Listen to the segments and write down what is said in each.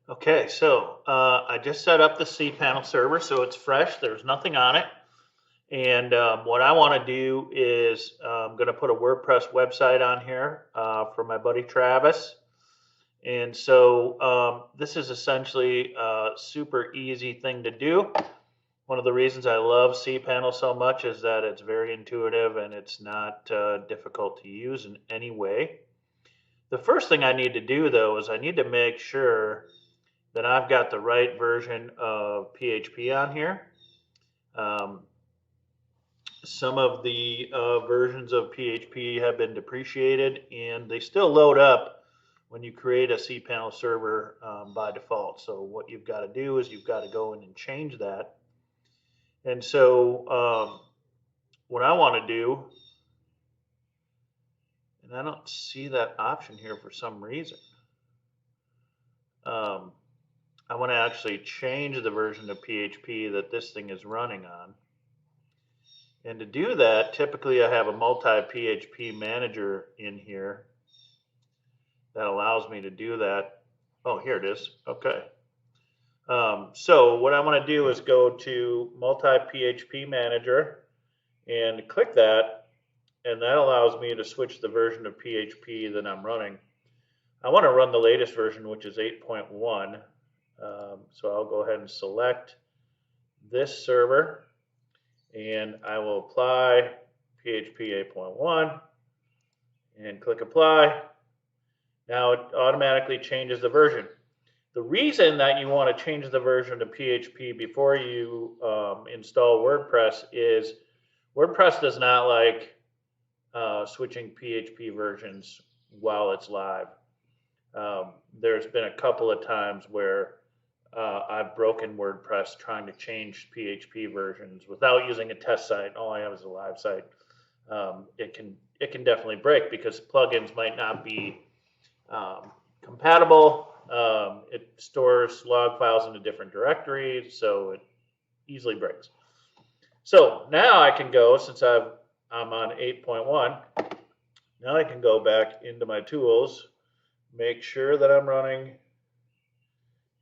Okay, so I just set up the cPanel server, so it's fresh. There's nothing on it. And what I want to do is I'm going to put a WordPress website on here for my buddy Travis. And so this is essentially a super easy thing to do. One of the reasons I love cPanel so much is that it's very intuitive and it's not difficult to use in any way. The first thing I need to do, though, is I need to make sure that I've got the right version of PHP on here. Some of the versions of PHP have been depreciated, and they still load up when you create a cPanel server by default. So what you've got to do is you've got to go in and change that. And so what I want to do, and I don't see that option here for some reason. I want to actually change the version of PHP that this thing is running on. And to do that, typically I have a multi-PHP manager in here that allows me to do that. Oh, here it is. Okay. So what I want to do is go to multi-PHP manager and click that, and that allows me to switch the version of PHP that I'm running. I want to run the latest version, which is 8.1. So I'll go ahead and select this server, and I will apply PHP 8.1 and click apply. Now it automatically changes the version. The reason that you want to change the version to PHP before you install WordPress is WordPress does not like switching PHP versions while it's live. There's been a couple of times where I've broken WordPress trying to change PHP versions without using a test site. All I have is a live site. It can definitely break because plugins might not be compatible. It stores log files into different directories, so it easily breaks. So now I can go, since I'm on 8.1, now I can go back into my tools, make sure that I'm running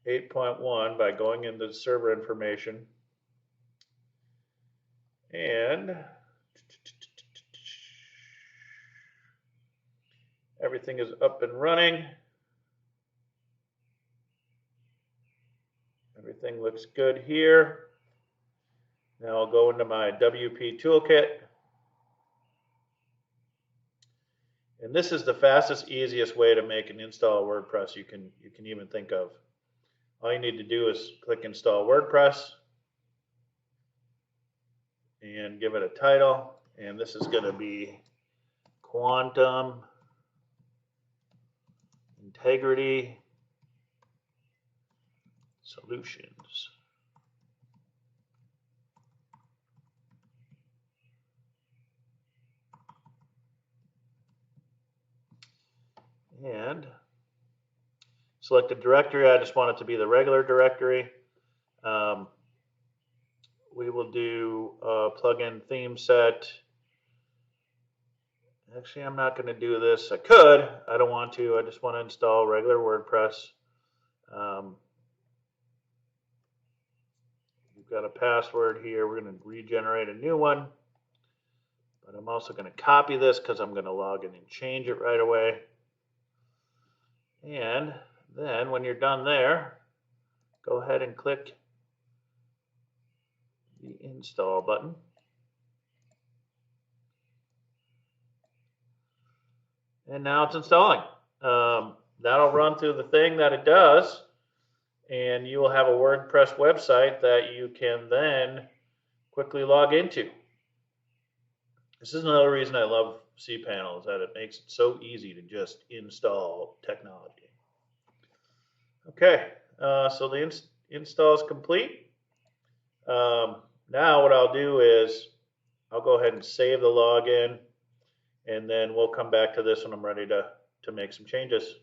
8.1 by going into server information, and everything is up and running. Everything looks good here. Now I'll go into my WP toolkit. And this is the fastest, easiest way to make and install WordPress you can even think of. All you need to do is click install WordPress and give it a title. And this is going to be Quantum Integrity Solutions. And select a directory. I just want it to be the regular directory. We will do plugin theme set. Actually, I'm not going to do this. I could. I don't want to. I just want to install regular WordPress. We've got a password here. We're going to regenerate a new one. But I'm also going to copy this because I'm going to log in and change it right away. And then when you're done there, go ahead and click the install button. And now it's installing. That'll run through the thing that it does, and you will have a WordPress website that you can then quickly log into. This is another reason I love cPanel, is that it makes it so easy to just install technology. Okay, so the install is complete. Now what I'll do is I'll go ahead and save the login, and then we'll come back to this when I'm ready to make some changes.